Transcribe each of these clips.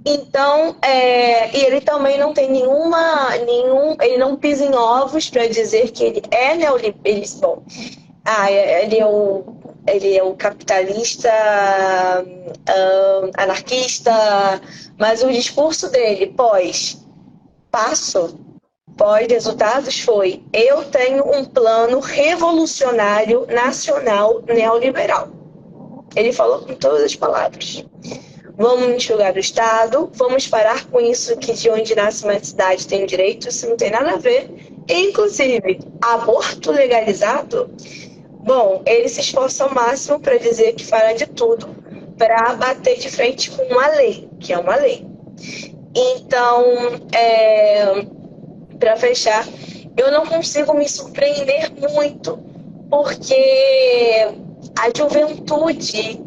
Então, e ele também não tem ele não pisa em ovos para dizer que ele é neoliberalista. Bom, ele é o capitalista, anarquista, mas o discurso dele pós-resultados foi: eu tenho um plano revolucionário nacional neoliberal. Ele falou com todas as palavras. Vamos enxugar o Estado, vamos parar com isso que de onde nasce uma cidade tem direito, isso não tem nada a ver. Inclusive, aborto legalizado, bom, ele se esforça ao máximo para dizer que fará de tudo para bater de frente com uma lei, que é uma lei. Então, para fechar, eu não consigo me surpreender muito, porque a juventude,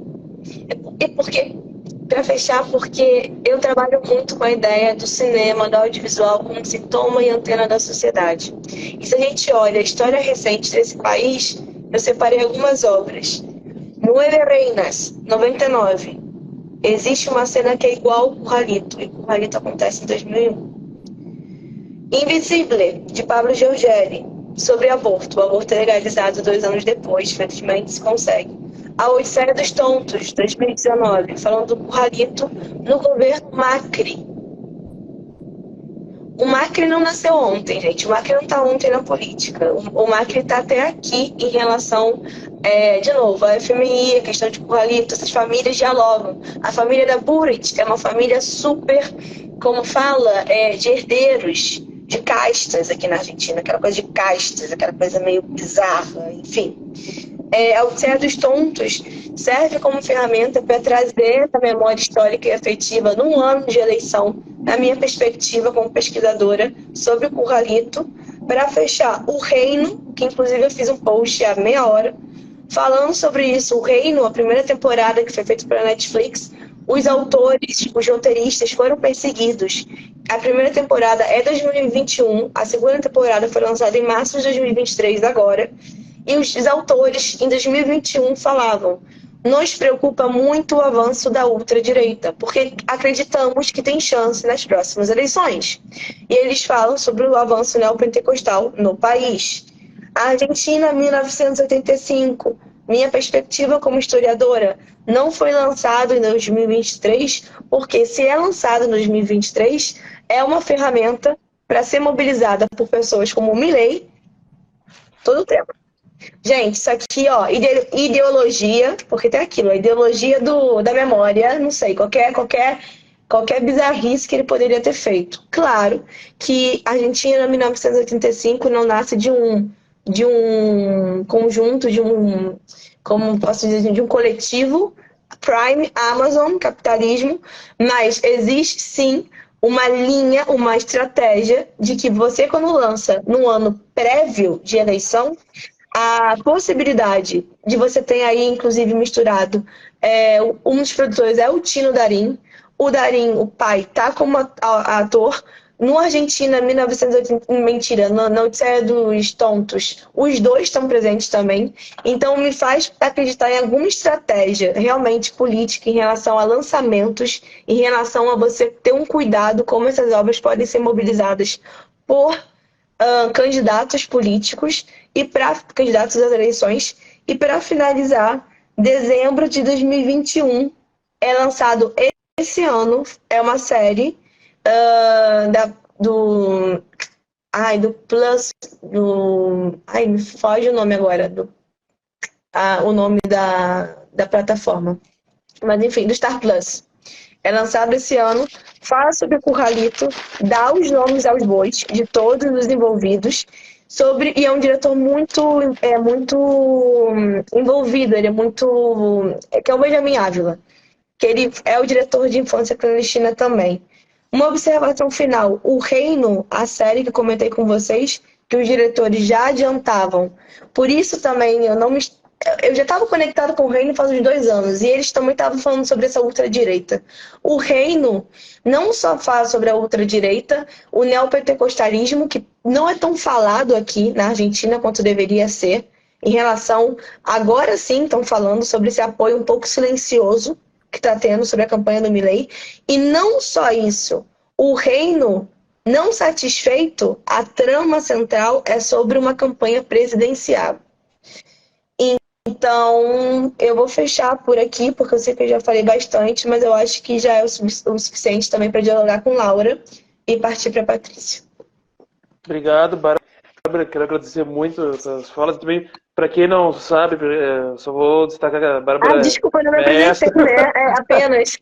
para fechar, porque eu trabalho muito com a ideia do cinema, do audiovisual como sintoma e antena da sociedade. E se a gente olha a história recente desse país, eu separei algumas obras. Nueve Reinas, 99. Existe uma cena que é igual ao Curralito, e o Curralito acontece em 2001. Invisible, de Pablo Giorgelli, sobre aborto. O aborto é legalizado 2 anos depois, felizmente se consegue. A Odisseia dos Tontos, 2019, falando do Curralito no governo Macri. O Macri não nasceu ontem, gente. O Macri não está ontem na política. O Macri está até aqui em relação, de novo, a FMI, a questão de Curralito, essas famílias dialogam. A família da Burrit é uma família super, como fala, de herdeiros, de castas aqui na Argentina, aquela coisa de castas, aquela coisa meio bizarra, enfim. A Odisseia dos Tontos serve como ferramenta para trazer a memória histórica e afetiva num ano de eleição, na minha perspectiva como pesquisadora, sobre o Curralito, para fechar O Reino, que inclusive eu fiz um post há meia hora, falando sobre isso. O Reino, a primeira temporada que foi feita pela Netflix, os autores, os roteiristas foram perseguidos. A primeira temporada é 2021, a segunda temporada foi lançada em março de 2023, agora. E os autores, em 2021, falavam: nos preocupa muito o avanço da ultradireita, porque acreditamos que tem chance nas próximas eleições. E eles falam sobre o avanço neopentecostal no país. A Argentina, 1985, minha perspectiva como historiadora, não foi lançado em 2023, porque se é lançado em 2023, é uma ferramenta para ser mobilizada por pessoas como o Milei, todo o tempo. Gente, isso aqui, ó, ideologia, porque tem aquilo, a ideologia da memória, não sei, qualquer bizarrice que ele poderia ter feito. Claro que a Argentina, em 1985, não nasce de um conjunto, como posso dizer, de um coletivo, Prime, Amazon, capitalismo, mas existe sim uma linha, uma estratégia de que você, quando lança num ano prévio de eleição, a possibilidade de você ter aí, inclusive, misturado, um dos produtores é o Tino Darín. O Darín, o pai, tá como ator. No Argentina, 1980, mentira, na Odisseia dos Tontos, os dois estão presentes também. Então, me faz acreditar em alguma estratégia realmente política em relação a lançamentos, em relação a você ter um cuidado como essas obras podem ser mobilizadas por candidatos políticos e para candidatos às eleições. E para finalizar, dezembro de 2021 é lançado esse ano, é uma série do Plus, me foge o nome agora, o nome da plataforma, mas enfim, do Star Plus. É lançado esse ano, fala sobre o Curralito, dá os nomes aos bois de todos os envolvidos, e é um diretor muito envolvido, ele que é o Benjamin Ávila, que ele é o diretor de Infância Clandestina também. Uma observação final: O Reino, a série que eu comentei com vocês, que os diretores já adiantavam, por isso também eu já estava conectado com o Reino faz uns 2 anos, e eles também estavam falando sobre essa ultradireita. O Reino não só fala sobre a ultradireita, o neopentecostalismo, que não é tão falado aqui na Argentina quanto deveria ser, em relação, agora sim estão falando sobre esse apoio um pouco silencioso que está tendo sobre a campanha do Milei. E não só isso, o reino não satisfeito, a trama central é sobre uma campanha presidencial. Então, eu vou fechar por aqui, porque eu sei que eu já falei bastante, mas eu acho que já é o suficiente também para dialogar com Laura e partir para a Patrícia. Obrigado, Bárbara. Quero agradecer muito as falas também. Para quem não sabe, só vou destacar que a Bárbara desculpa, não me mestra. apresentei, né? Apenas.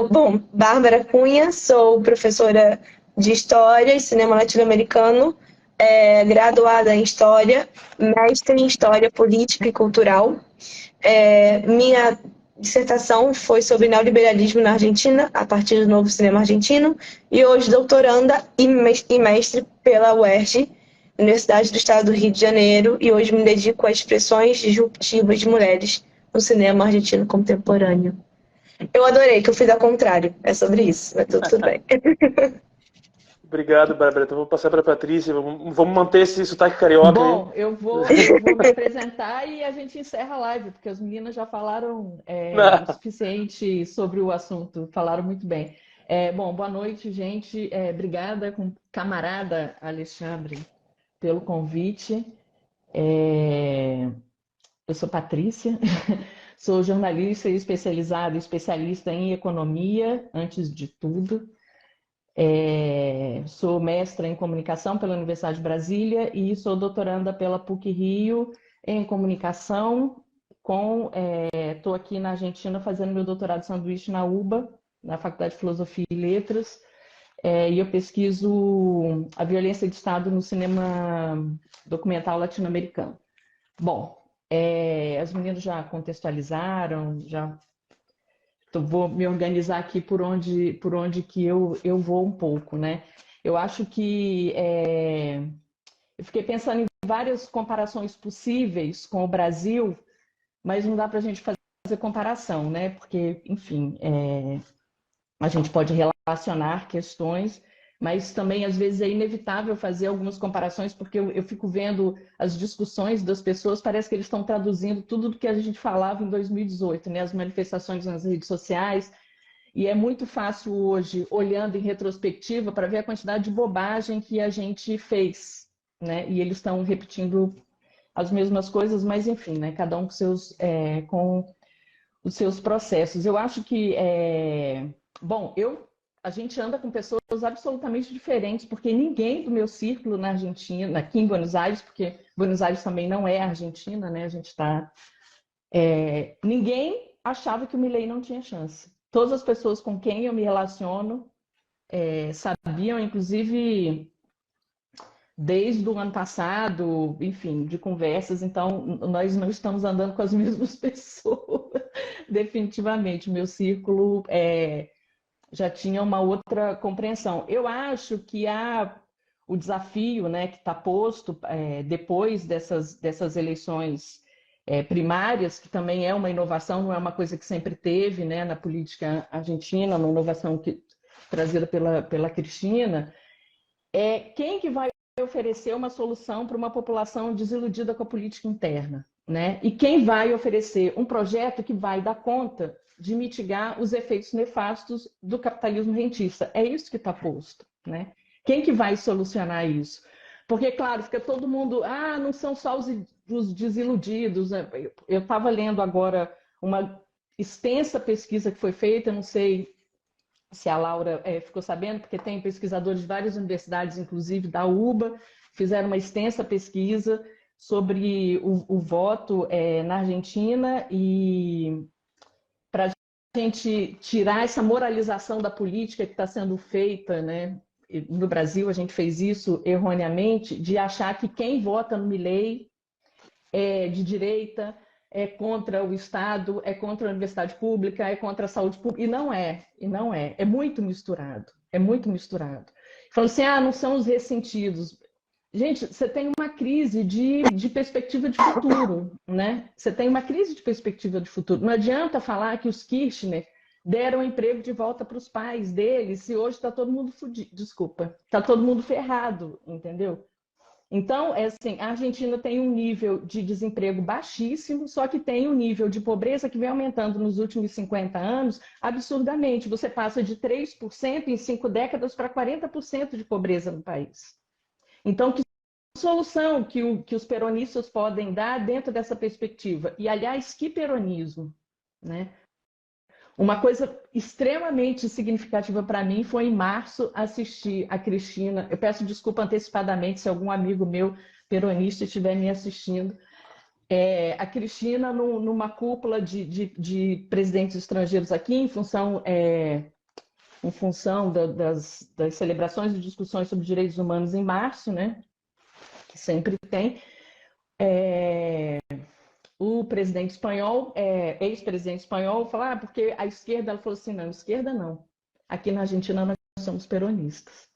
Bom, Bárbara Cunha, sou professora de História e Cinema Latino-Americano, graduada em História, mestre em História Política e Cultural. Minha dissertação foi sobre neoliberalismo na Argentina, a partir do novo cinema argentino, e hoje doutoranda e mestre pela UERJ, Universidade do Estado do Rio de Janeiro, e hoje me dedico a expressões disruptivas de mulheres no cinema argentino contemporâneo. Eu adorei que eu fiz ao contrário, é sobre isso, mas tudo bem. Obrigado, Bárbara. Então vou passar para a Patrícia. Vamos manter esse sotaque carioca. Bom, eu vou me apresentar e a gente encerra a live, porque as meninas já falaram o suficiente sobre o assunto, falaram muito bem. Bom, boa noite, gente. Obrigada, camarada Alexandre, pelo convite. Eu sou Patrícia, sou jornalista e especialista em economia, antes de tudo. Sou mestra em comunicação pela Universidade de Brasília e sou doutoranda pela PUC-Rio em comunicação. Estou aqui na Argentina fazendo meu doutorado de sanduíche na UBA, na Faculdade de Filosofia e Letras, e eu pesquiso a violência de Estado no cinema documental latino-americano. Bom, as meninas já contextualizaram, vou me organizar aqui por onde que eu vou um pouco, né? Eu acho que eu fiquei pensando em várias comparações possíveis com o Brasil, mas não dá para a gente fazer comparação, né? Porque, enfim, a gente pode relacionar questões, mas também às vezes é inevitável fazer algumas comparações, porque eu fico vendo as discussões das pessoas, parece que eles estão traduzindo tudo do que a gente falava em 2018, né? As manifestações nas redes sociais, e é muito fácil hoje, olhando em retrospectiva, para ver a quantidade de bobagem que a gente fez, né? E eles estão repetindo as mesmas coisas, mas enfim, né? Cada um com os seus processos. Eu acho que, bom, a gente anda com pessoas absolutamente diferentes, porque ninguém do meu círculo na Argentina, aqui em Buenos Aires, porque Buenos Aires também não é Argentina, né? A gente está... ninguém achava que o Milei não tinha chance. Todas as pessoas com quem eu me relaciono sabiam, inclusive desde o ano passado, enfim, de conversas, então nós não estamos andando com as mesmas pessoas, definitivamente. O meu círculo já tinha uma outra compreensão. Eu acho que o desafio, né, que está posto depois dessas eleições primárias, que também é uma inovação, não é uma coisa que sempre teve, né, na política argentina, uma inovação trazida pela Cristina, quem que vai oferecer uma solução para uma população desiludida com a política interna, né? E quem vai oferecer um projeto que vai dar conta de mitigar os efeitos nefastos do capitalismo rentista. É isso que está posto, né? Quem que vai solucionar isso? Porque, claro, fica todo mundo... não são só os desiludidos. Né? Eu estava lendo agora uma extensa pesquisa que foi feita, não sei se a Laura ficou sabendo, porque tem pesquisadores de várias universidades, inclusive da UBA, fizeram uma extensa pesquisa sobre o voto na Argentina, e para a gente tirar essa moralização da política que está sendo feita, né? No Brasil a gente fez isso erroneamente, de achar que quem vota no Milei é de direita, é contra o Estado, é contra a universidade pública, é contra a saúde pública, e não é. É muito misturado, é muito misturado. Falando assim, não são os ressentidos. Gente, você tem uma crise de perspectiva de futuro, né? Você tem uma crise de perspectiva de futuro. Não adianta falar que os Kirchner deram emprego de volta para os pais deles, se hoje está todo mundo fudido, está todo mundo ferrado, entendeu? Então, é assim, a Argentina tem um nível de desemprego baixíssimo, só que tem um nível de pobreza que vem aumentando nos últimos 50 anos absurdamente. Você passa de 3% em 5 décadas para 40% de pobreza no país. Então, que solução que os peronistas podem dar dentro dessa perspectiva? E, aliás, que peronismo, né? Uma coisa extremamente significativa para mim foi em março assistir a Cristina. Eu peço desculpa antecipadamente se algum amigo meu peronista estiver me assistindo. A Cristina numa cúpula de presidentes estrangeiros aqui, em função das celebrações e discussões sobre direitos humanos em março, né? Que sempre tem. O presidente espanhol, ex-presidente espanhol, falou, porque a esquerda, ela falou assim, não, esquerda não. Aqui na Argentina nós somos peronistas.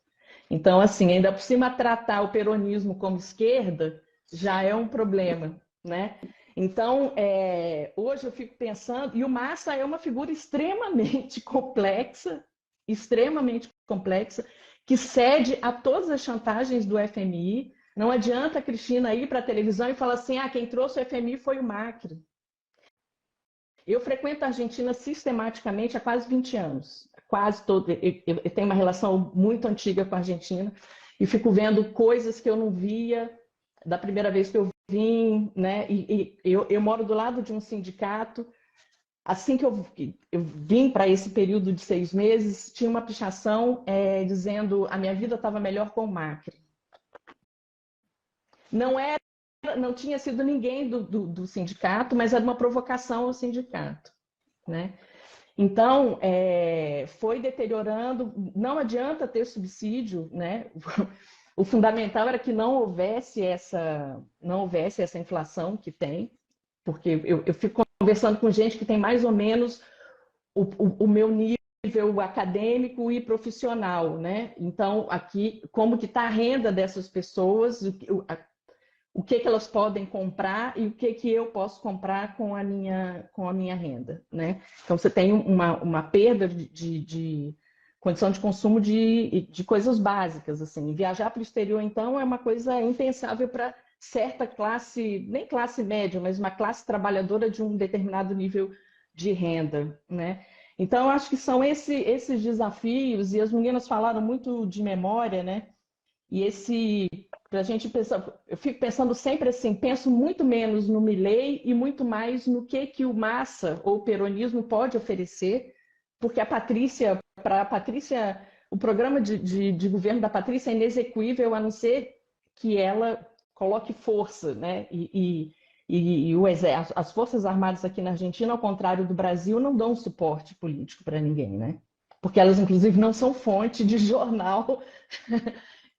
Então, assim, ainda por cima tratar o peronismo como esquerda já é um problema, né? Então, hoje eu fico pensando, e o Massa é uma figura extremamente complexa, que cede a todas as chantagens do FMI. Não adianta a Cristina ir para a televisão e falar assim, quem trouxe o FMI foi o Macri. Eu frequento a Argentina sistematicamente há quase 20 anos. Quase todo. Eu tenho uma relação muito antiga com a Argentina e fico vendo coisas que eu não via da primeira vez que eu vim, né? Eu moro do lado de um sindicato. Assim que eu vim para esse período de 6 meses, tinha uma pichação dizendo a minha vida estava melhor com o Macri. Não tinha sido ninguém do sindicato, mas era uma provocação ao sindicato, né? Então, foi deteriorando, não adianta ter subsídio, né? O fundamental era que não houvesse essa inflação que tem, porque eu fico conversando com gente que tem mais ou menos o meu nível acadêmico e profissional, né? Então, aqui, como que está a renda dessas pessoas, o que elas podem comprar e o que eu posso comprar com a minha renda, né? Então, você tem uma perda de condição de consumo de coisas básicas, assim. Viajar para o exterior, então, é uma coisa impensável para certa classe, nem classe média, mas uma classe trabalhadora de um determinado nível de renda, né? Então, eu acho que são esses desafios, e as meninas falaram muito de memória, né? E para a gente pensar, eu fico pensando sempre assim, penso muito menos no Milei e muito mais no que o Massa ou o peronismo pode oferecer, porque para a Patrícia, o programa de governo da Patrícia é inexequível, a não ser que ela coloque força, né? As Forças Armadas aqui na Argentina, ao contrário do Brasil, não dão suporte político para ninguém, né? Porque elas, inclusive, não são fonte de jornal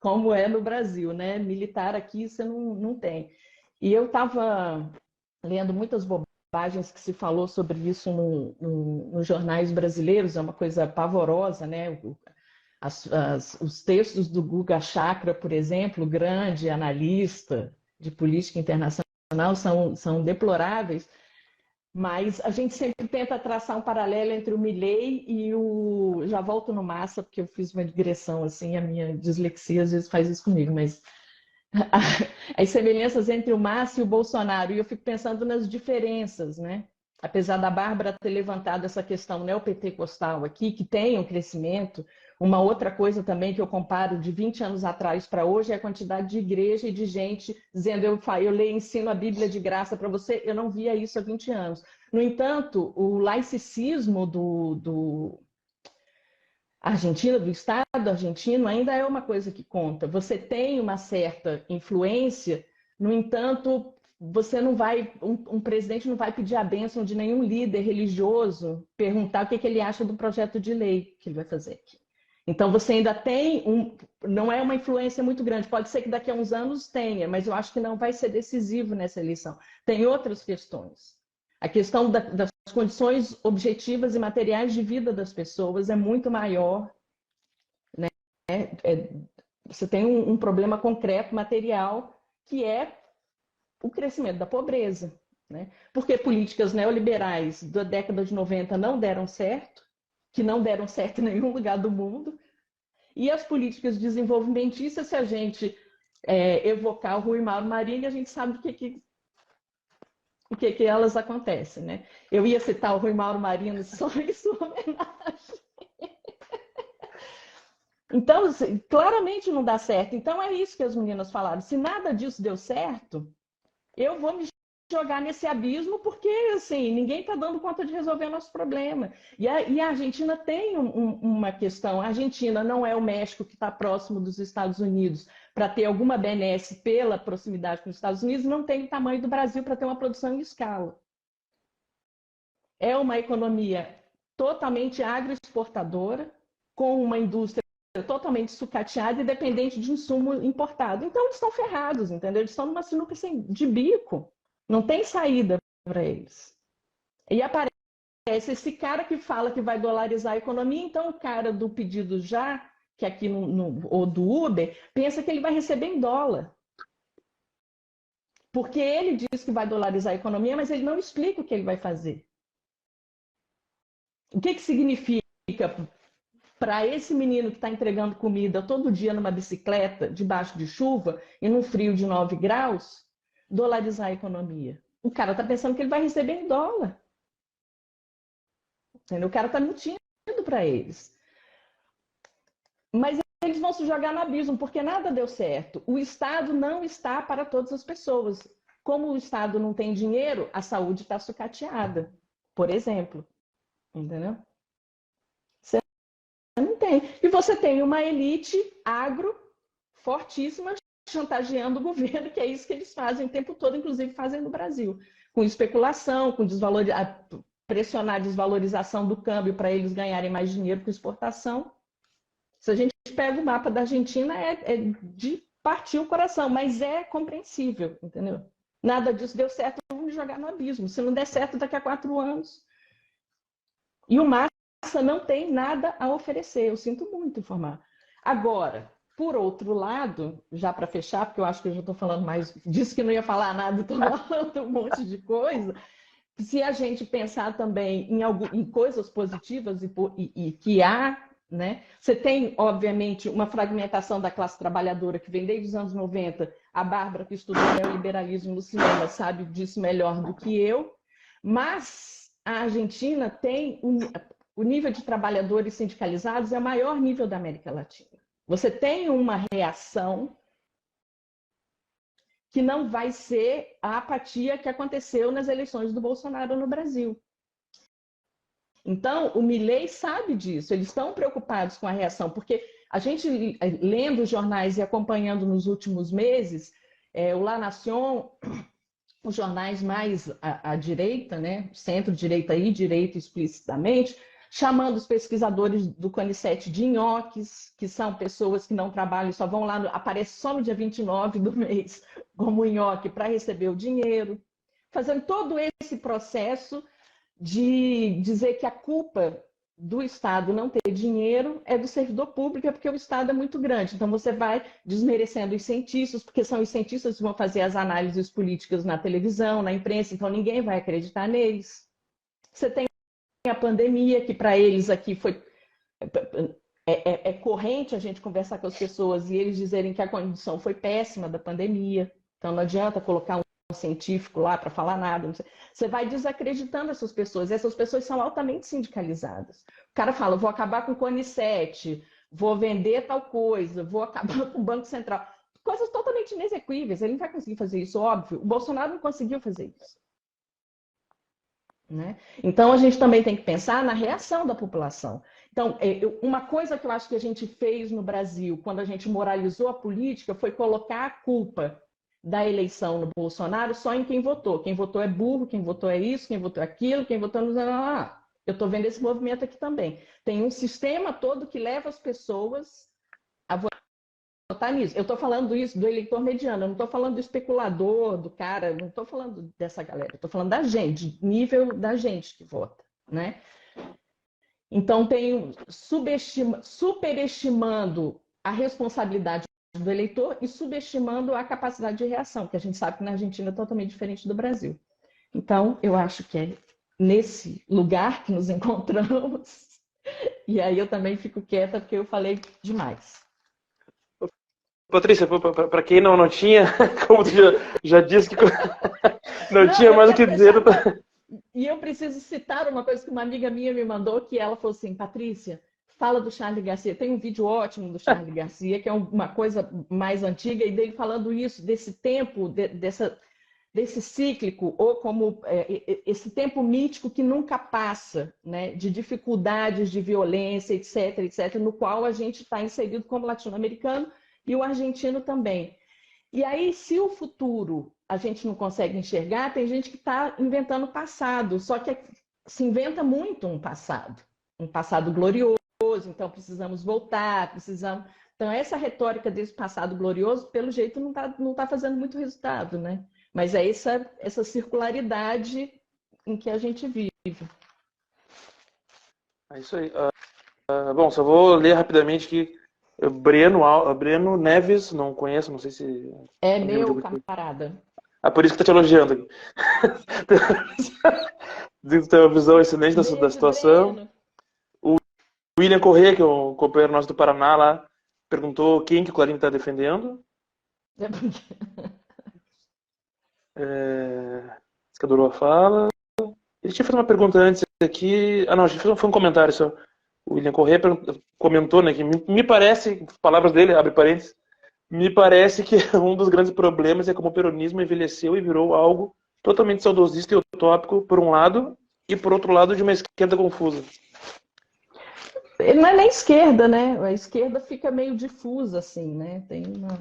como é no Brasil, né? Militar aqui você não tem. E eu estava lendo muitas bobagens que se falou sobre isso nos jornais brasileiros, é uma coisa pavorosa, né? Os textos do Guga Chakra, por exemplo, grande analista de política internacional, são deploráveis, mas a gente sempre tenta traçar um paralelo entre o Milei e o... Já volto no Massa, porque eu fiz uma digressão, assim, a minha dislexia às vezes faz isso comigo, mas as semelhanças entre o Massa e o Bolsonaro, e eu fico pensando nas diferenças, né? Apesar da Bárbara ter levantado essa questão neopentecostal aqui, que tem um crescimento, uma outra coisa também que eu comparo de 20 anos atrás para hoje é a quantidade de igreja e de gente dizendo eu leio, ensino a Bíblia de graça para você, eu não via isso há 20 anos. No entanto, o laicismo do Argentina, do Estado argentino, ainda é uma coisa que conta. Você tem uma certa influência, no entanto, você não vai, um presidente não vai pedir a bênção de nenhum líder religioso, perguntar o que ele acha do projeto de lei que ele vai fazer aqui. Então, você ainda tem não é uma influência muito grande. Pode ser que daqui a uns anos tenha, mas eu acho que não vai ser decisivo nessa eleição. Tem outras questões. A questão das condições objetivas e materiais de vida das pessoas é muito maior, né? Você tem um problema concreto, material, que é o crescimento da pobreza, né? Porque políticas neoliberais da década de 90 não deram certo, que não deram certo em nenhum lugar do mundo, e as políticas desenvolvimentistas, se a gente evocar o Rui Mauro Marinho, e a gente sabe o que elas acontecem, né? Eu ia citar o Rui Mauro Marinho só em sua homenagem. Então, assim, claramente não dá certo. Então, é isso que as meninas falaram. Se nada disso deu certo, eu vou me jogar nesse abismo porque, assim, ninguém está dando conta de resolver o nosso problema. E a Argentina tem uma questão. A Argentina não é o México que está próximo dos Estados Unidos para ter alguma benesse pela proximidade com os Estados Unidos, não tem o tamanho do Brasil para ter uma produção em escala. É uma economia totalmente agroexportadora, com uma indústria totalmente sucateada e dependente de insumo importado. Então, eles estão ferrados, entendeu? Eles estão numa sinuca de bico. Não tem saída para eles. E aparece esse cara que fala que vai dolarizar a economia, então o cara do pedido já, que aqui ou do Uber, pensa que ele vai receber em dólar. Porque ele diz que vai dolarizar a economia, mas ele não explica o que ele vai fazer. O que significa para esse menino que está entregando comida todo dia numa bicicleta, debaixo de chuva e num frio de 9 graus, dolarizar a economia? O cara está pensando que ele vai receber em dólar. Entendeu? O cara está mentindo para eles. Mas eles vão se jogar no abismo, porque nada deu certo. O Estado não está para todas as pessoas. Como o Estado não tem dinheiro, a saúde está sucateada, por exemplo. Entendeu? Você não tem. E você tem uma elite agro fortíssima chantageando o governo, que é isso que eles fazem o tempo todo, inclusive fazem no Brasil. Com especulação, com pressionar a desvalorização do câmbio para eles ganharem mais dinheiro com exportação. Se a gente pega o mapa da Argentina, é de partir o coração, mas é compreensível, entendeu? Nada disso deu certo, vamos jogar no abismo. Se não der certo, daqui a 4 anos. E o Massa não tem nada a oferecer, eu sinto muito informar. Agora, por outro lado, já para fechar, porque eu acho que eu já estou falando mais, disse que não ia falar nada, estou falando um monte de coisa. Se a gente pensar também em coisas positivas e que há, né? Você tem, obviamente, uma fragmentação da classe trabalhadora que vem desde os anos 90. A Bárbara, que estudou neoliberalismo no cinema, sabe disso melhor do que eu. Mas a Argentina tem o nível de trabalhadores sindicalizados é o maior nível da América Latina. Você tem uma reação que não vai ser a apatia que aconteceu nas eleições do Bolsonaro no Brasil. Então, o Milei sabe disso, eles estão preocupados com a reação, porque a gente, lendo os jornais e acompanhando nos últimos meses, o La Nación, os jornais mais à direita, né, centro-direita e direita explicitamente, chamando os pesquisadores do CONICET de nhoques, que são pessoas que não trabalham, só vão lá, aparece só no dia 29 do mês como nhoque para receber o dinheiro, fazendo todo esse processo de dizer que a culpa do Estado não ter dinheiro é do servidor público, porque o Estado é muito grande. Então você vai desmerecendo os cientistas, porque são os cientistas que vão fazer as análises políticas na televisão, na imprensa, então ninguém vai acreditar neles. Você tem a pandemia, que para eles aqui foi... É corrente a gente conversar com as pessoas e eles dizerem que a condição foi péssima da pandemia. Então não adianta colocar um científico lá para falar nada. Você vai desacreditando essas pessoas. E essas pessoas são altamente sindicalizadas. O cara fala, vou acabar com o CONICET, vou vender tal coisa, vou acabar com o Banco Central. Coisas totalmente inexequíveis. Ele não vai conseguir fazer isso, óbvio. O Bolsonaro não conseguiu fazer isso. Né? Então, a gente também tem que pensar na reação da população. Então, uma coisa que eu acho que a gente fez no Brasil, quando a gente moralizou a política, foi colocar a culpa da eleição no Bolsonaro só em quem votou. Quem votou é burro, quem votou é isso, quem votou é aquilo, quem votou... Eu estou vendo esse movimento aqui também. Tem um sistema todo que leva as pessoas a votar nisso. Eu estou falando isso do eleitor mediano, eu não estou falando do especulador, do cara, não estou falando dessa galera, estou falando da gente, nível da gente que vota, né? Então, tem superestimando a responsabilidade do eleitor e subestimando a capacidade de reação, que a gente sabe que na Argentina é totalmente diferente do Brasil. Então, eu acho que é nesse lugar que nos encontramos, e aí eu também fico quieta porque eu falei demais. Patrícia, para quem não tinha, como tu já disse que não tinha mais o que dizer. E eu preciso citar uma coisa que uma amiga minha me mandou, que ela falou assim, Patrícia, fala do Charlie Garcia. Tem um vídeo ótimo do Charlie Garcia, que é uma coisa mais antiga, e dele falando isso, desse tempo, desse cíclico, ou como esse tempo mítico que nunca passa, né, de dificuldades, de violência, etc., etc., no qual a gente está inserido como latino-americano e o argentino também. E aí, se o futuro a gente não consegue enxergar, tem gente que está inventando o passado, só que se inventa muito um passado glorioso, então precisamos voltar, precisamos... Então, essa retórica desse passado glorioso, pelo jeito, não tá fazendo muito resultado, né? Mas é essa circularidade em que a gente vive. É isso aí. Bom, só vou ler rapidamente aqui. Breno Neves, não conheço, não sei se... É meu camarada. Por isso que tá te elogiando aqui. Diz que tem uma visão excelente da situação. Breno. O William Corrêa, que é um companheiro nosso do Paraná lá, perguntou quem que o Clarim está defendendo. Que adorou a fala. Ele tinha feito uma pergunta antes aqui. Não, foi um comentário só. O William Corrêa comentou, né, que me parece, palavras dele, abre parênteses, me parece que um dos grandes problemas é como o peronismo envelheceu e virou algo totalmente saudosista e utópico, por um lado, e por outro lado, de uma esquerda confusa. Ele não é nem esquerda, né? A esquerda fica meio difusa, assim, né? Tem uma...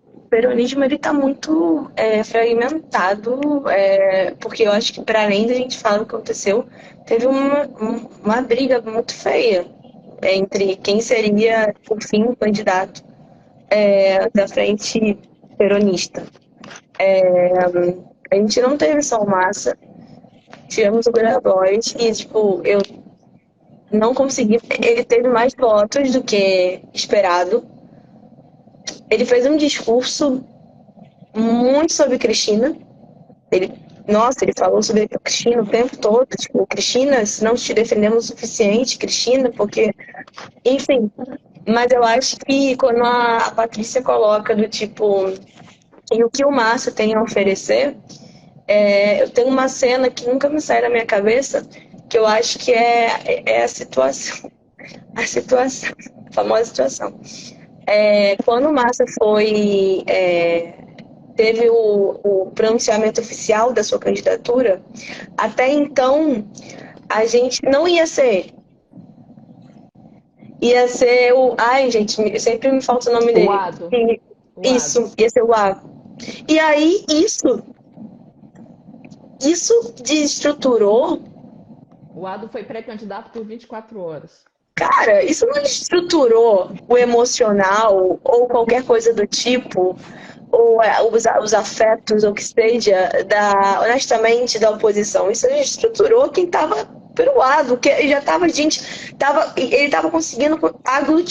O peronismo ele está muito fragmentado, porque eu acho que, para além da gente falar o que aconteceu, teve uma briga muito feia entre quem seria, por fim, o candidato da frente peronista. A gente não teve só o Massa, tivemos o Grabois e, tipo, eu não consegui. Ele teve mais votos do que esperado. Ele fez um discurso muito sobre Cristina. Ele falou sobre a Cristina o tempo todo. Tipo, Cristina, se não te defendemos o suficiente, Cristina, porque... Enfim, mas eu acho que quando a Patrícia coloca do tipo... E o que o Márcio tem a oferecer, eu tenho uma cena que nunca me sai da minha cabeça, que eu acho que é a situação. A famosa situação. Quando o Massa teve o pronunciamento oficial da sua candidatura, até então a gente não ia ser ele. Ia ser o... Ai, gente, sempre me falta o nome dele. Isso, ia ser o Ado. E aí, isso desestruturou. O Ado foi pré-candidato por 24 horas. Cara, isso não estruturou o emocional ou qualquer coisa do tipo, ou os afetos, ou que seja, honestamente, da oposição. Isso estruturou quem estava pelo lado, que já estava, ele estava conseguindo,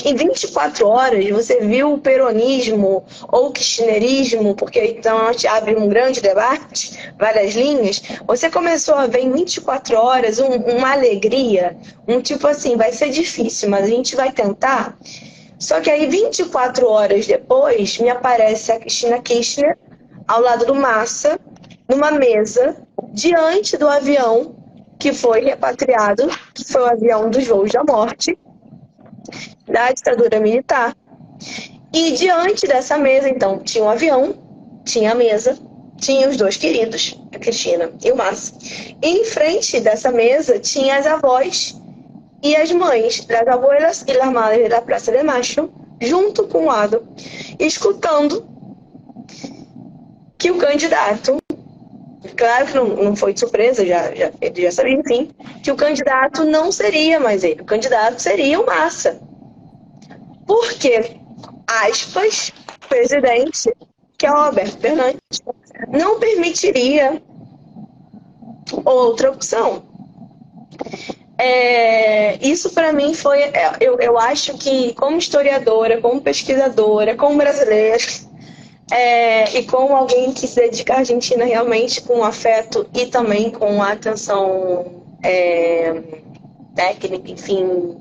em 24 horas, você viu o peronismo ou o kirchnerismo, porque então a gente abre um grande debate, várias linhas, você começou a ver em 24 horas uma alegria, um tipo assim, vai ser difícil, mas a gente vai tentar. Só que aí 24 horas depois, me aparece a Cristina Kirchner ao lado do Massa, numa mesa, diante do avião que foi repatriado, que foi o avião dos voos da morte, da ditadura militar. E diante dessa mesa, então, tinha um avião, tinha a mesa, tinha os dois queridos, a Cristina e o Massa. E em frente dessa mesa tinha as avós e as mães, das abuelas e las madres da Praça de Mayo, junto com o Ado, escutando que o candidato, claro que não foi de surpresa, ele já sabia, enfim, que o candidato não seria mais ele, o candidato seria o Massa. Porque, aspas, presidente, que é o Alberto Fernandes, não permitiria outra opção. Isso para mim foi, eu acho que como historiadora, como pesquisadora, como brasileira, e como alguém que se dedica à Argentina realmente com afeto e também com a atenção técnica, enfim,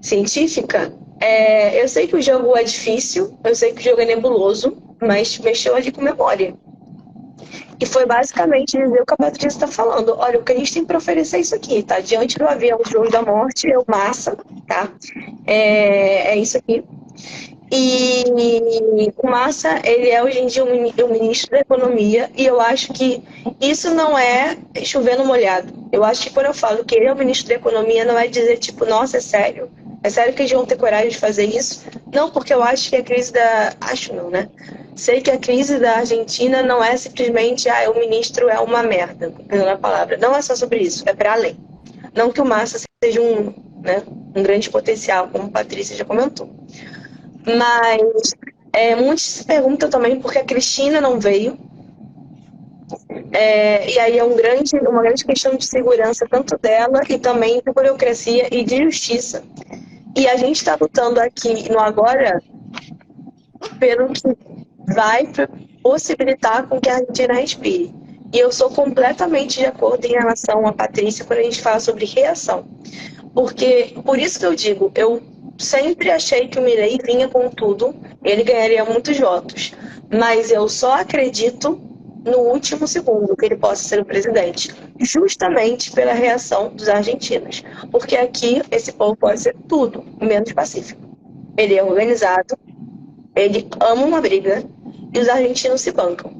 científica, Eu sei que o jogo é difícil, eu sei que o jogo é nebuloso, mas mexeu ali com memória. E foi basicamente dizer o que a Patrícia está falando. Olha, o que a gente tem para oferecer é isso aqui, tá? Diante do avião, o jogo da morte, é o massa, tá? É isso aqui. E o Massa, ele é hoje em dia o ministro da Economia, e eu acho que isso não é chover no molhado. Eu acho que quando eu falo que ele é o ministro da Economia, não é dizer tipo, nossa, é sério que eles vão ter coragem de fazer isso? Não, porque eu acho que a crise da... Acho não, né? Sei que a crise da Argentina não é simplesmente, o ministro é uma merda, perdão a palavra. Não é só sobre isso, é para além. Não que o Massa seja um grande potencial, como a Patrícia já comentou. Mas muitos se perguntam também por que a Cristina não veio. E aí é uma grande questão de segurança, tanto dela e também de burocracia e de justiça. E a gente está lutando aqui no agora pelo que vai possibilitar com que a Argentina respire. E eu sou completamente de acordo em relação a Patrícia quando a gente fala sobre reação. Porque, por isso que eu digo, eu sempre achei que o Milei vinha com tudo, ele ganharia muitos votos. Mas eu só acredito no último segundo que ele possa ser o presidente, justamente pela reação dos argentinos. Porque aqui esse povo pode ser tudo, menos pacífico. Ele é organizado, ele ama uma briga e os argentinos se bancam.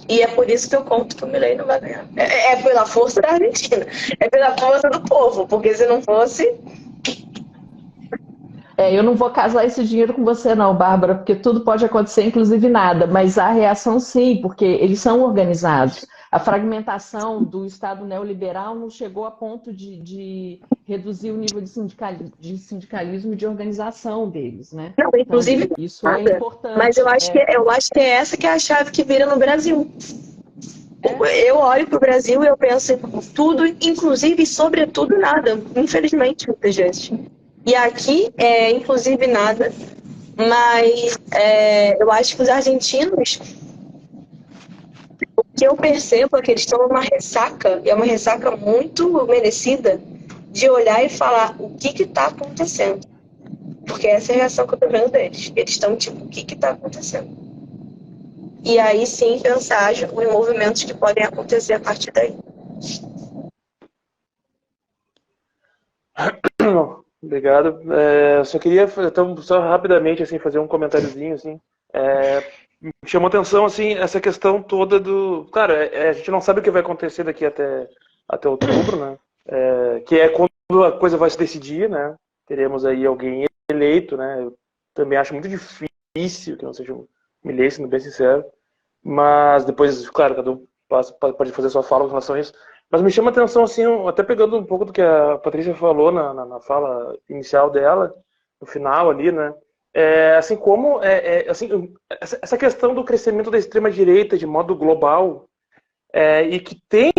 E é por isso que eu conto que o Milei não vai ganhar. É pela força da Argentina, é pela força do povo, porque se não fosse... Eu não vou casar esse dinheiro com você não, Bárbara, porque tudo pode acontecer, inclusive nada, mas a reação sim, porque eles são organizados. A fragmentação do Estado neoliberal não chegou a ponto de reduzir o nível de sindicalismo e de organização deles, né? Não, inclusive então, isso é importante. Mas eu acho que é essa que é a chave que vira no Brasil. Eu olho para o Brasil e eu penso em tudo, inclusive e sobretudo nada, infelizmente, muitas vezes. E aqui, inclusive nada, mas eu acho que os argentinos, o que eu percebo é que eles estão numa ressaca, e é uma ressaca muito merecida, de olhar e falar o que está acontecendo. Porque essa é a reação que eu estou vendo deles. Eles estão tipo, o que está acontecendo? E aí sim pensar em movimentos que podem acontecer a partir daí. Obrigado. Só queria então, só rapidamente assim, fazer um comentáriozinho. Assim. Me chamou atenção assim, essa questão toda do... Claro, a gente não sabe o que vai acontecer daqui até outubro, né? Que é quando a coisa vai se decidir, né? Teremos aí alguém eleito, né? Eu também acho muito difícil que não seja um Milei, sendo bem sincero. Mas depois, claro, cada um pode fazer sua fala em relação a isso. Mas me chama a atenção, assim, até pegando um pouco do que a Patrícia falou na fala inicial dela, no final ali, né? Assim como assim, essa questão do crescimento da extrema-direita de modo global, e que tem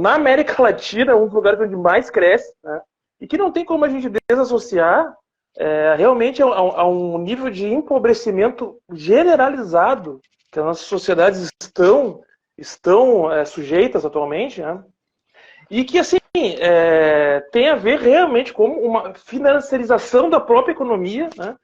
na América Latina um dos lugares onde mais cresce, né? E que não tem como a gente desassociar realmente a um nível de empobrecimento generalizado que as nossas sociedades estão sujeitas atualmente, né? E que, assim, tem a ver realmente com uma financiarização da própria economia, né?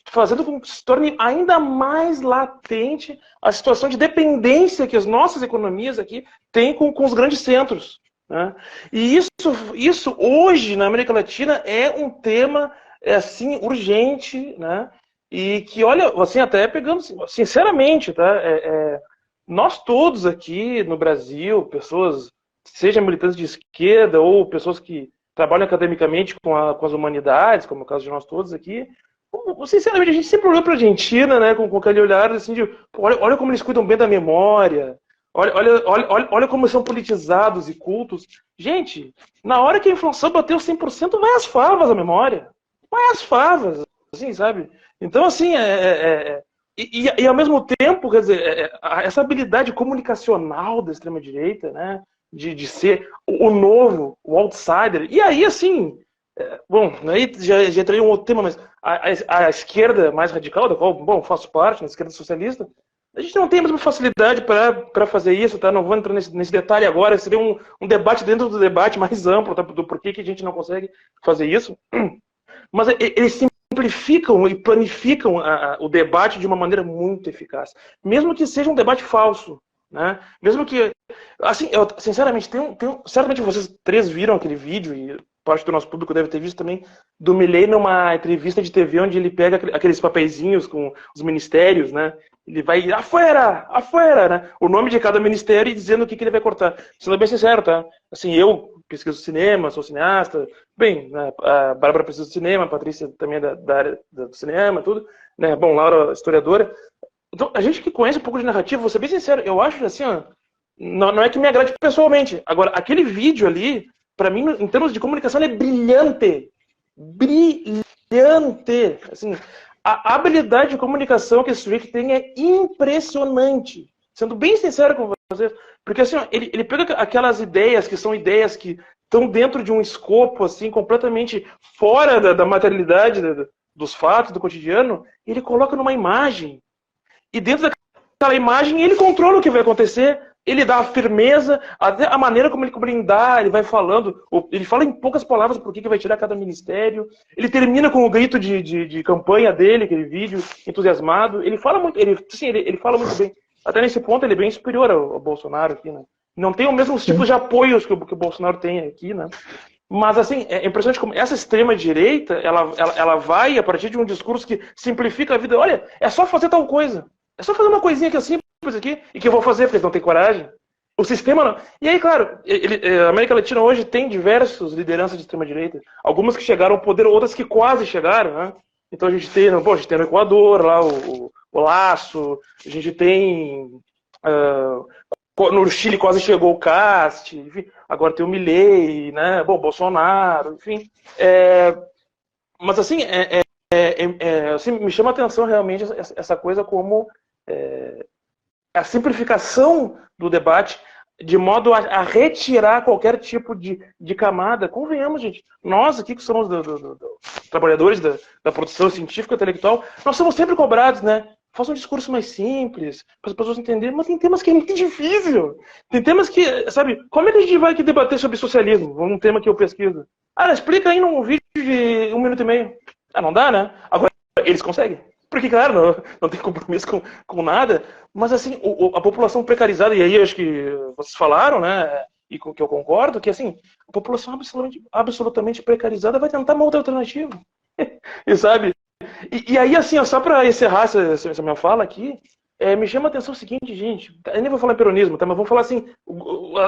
Fazendo com que se torne ainda mais latente a situação de dependência que as nossas economias aqui têm com os grandes centros, né? E isso hoje, na América Latina, é um tema assim, urgente, né? E que, olha, assim, até pegando, sinceramente, tá? Nós todos aqui no Brasil, pessoas, seja militantes de esquerda ou pessoas que trabalham academicamente com as humanidades, como é o caso de nós todos aqui, sinceramente, a gente sempre olhou para a Argentina, né, com aquele olhar assim de, olha como eles cuidam bem da memória, olha como são politizados e cultos. Gente, na hora que a inflação bateu 100%, vai às favas a memória. Vai às favas, assim, sabe? Então, assim, e ao mesmo tempo, quer dizer, essa habilidade comunicacional da extrema-direita, né, de ser o novo, o outsider, e aí, assim, bom, aí já entrei em um outro tema, mas a esquerda mais radical, da qual, bom, faço parte, na esquerda socialista, a gente não tem a mesma facilidade para fazer isso, tá? Não vou entrar nesse detalhe agora, seria um debate dentro do debate mais amplo, tá? Do porquê que a gente não consegue fazer isso. Mas eles simplificam e planificam o debate de uma maneira muito eficaz. Mesmo que seja um debate falso, né? Mesmo que, assim, eu, sinceramente, certamente vocês três viram aquele vídeo, e parte do nosso público deve ter visto também, do Milei numa entrevista de TV onde ele pega aqueles papeizinhos com os ministérios, né? Ele vai afuera, afuera, né? O nome de cada ministério e dizendo o que ele vai cortar. Sendo bem sincero, tá? Assim, eu pesquiso cinema, sou cineasta, bem, né? A Bárbara pesquisa cinema, a Patrícia também é da área do cinema, tudo, né? Bom, Laura, historiadora. Então, a gente que conhece um pouco de narrativa, vou ser bem sincero, eu acho assim, ó, não é que me agrade pessoalmente. Agora, aquele vídeo ali, para mim, em termos de comunicação, ele é brilhante. Brilhante. Assim, a habilidade de comunicação que esse sujeito tem é impressionante. Sendo bem sincero com você. Porque assim, ele pega aquelas ideias que são ideias que estão dentro de um escopo assim, completamente fora da materialidade dos fatos, do cotidiano, e ele coloca numa imagem. E dentro daquela imagem ele controla o que vai acontecer. Ele dá a firmeza, até a maneira como ele blindar, ele vai falando. Ele fala em poucas palavras por que vai tirar cada ministério. Ele termina com o grito de campanha dele, aquele vídeo entusiasmado. Ele fala muito, ele fala muito bem. Até nesse ponto ele é bem superior ao Bolsonaro aqui, né? Não tem os mesmos tipos de apoios que o Bolsonaro tem aqui, né? Mas assim, é impressionante como essa extrema-direita, ela vai a partir de um discurso que simplifica a vida. Olha, é só fazer tal coisa. É só fazer uma coisinha que é simples aqui e que eu vou fazer, porque eles não têm coragem. O sistema não. E aí, claro, a América Latina hoje tem diversas lideranças de extrema-direita. Algumas que chegaram ao poder, outras que quase chegaram, né? Então a gente tem no Equador lá o Lasso, a gente tem no Chile quase chegou o Cast, enfim, agora tem o Milei, né? Bom, Bolsonaro, enfim. Mas assim, assim, me chama a atenção realmente essa coisa como a simplificação do debate de modo a retirar qualquer tipo de camada. Convenhamos, gente, nós aqui que somos trabalhadores da produção científica e intelectual, nós somos sempre cobrados, né? Faça um discurso mais simples, para as pessoas entenderem, mas tem temas que é muito difícil. Tem temas que, sabe, como é que a gente vai aqui debater sobre socialismo? Um tema que eu pesquiso. Explica aí num vídeo de 1 minuto e meio. Não dá, né? Agora, eles conseguem. Porque, claro, não tem compromisso com nada, mas assim, a população precarizada, e aí acho que vocês falaram, né, e que eu concordo, que assim, a população absolutamente precarizada vai tentar uma outra alternativa. E sabe? E aí, assim, só para encerrar essa minha fala aqui, me chama a atenção o seguinte, gente, eu nem vou falar em peronismo, tá, mas vamos falar assim,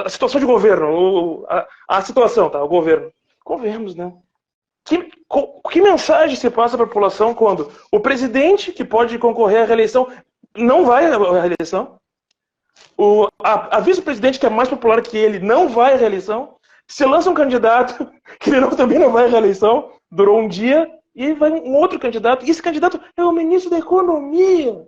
a situação de governo, a situação, tá, o governo. Convenhamos, né? Que mensagem se passa para a população quando o presidente, que pode concorrer à reeleição, não vai à reeleição? A vice-presidente, que é mais popular que ele, não vai à reeleição? Se lança um candidato que também não vai à reeleição, durou um dia, e vai um outro candidato, e esse candidato é o ministro da Economia.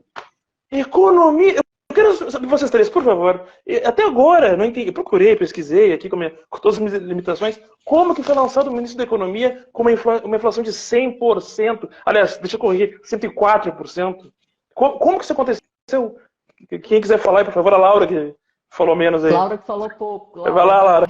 Economia! Eu quero saber vocês três, por favor. Até agora, não entendi, eu procurei, pesquisei aqui com todas as minhas limitações, como que foi lançado o ministro da Economia com uma inflação de 100%? Aliás, deixa eu corrigir, 104%. Como que isso aconteceu? Quem quiser falar aí, por favor, a Laura, que falou menos aí. Laura que falou pouco. Vai lá, Laura.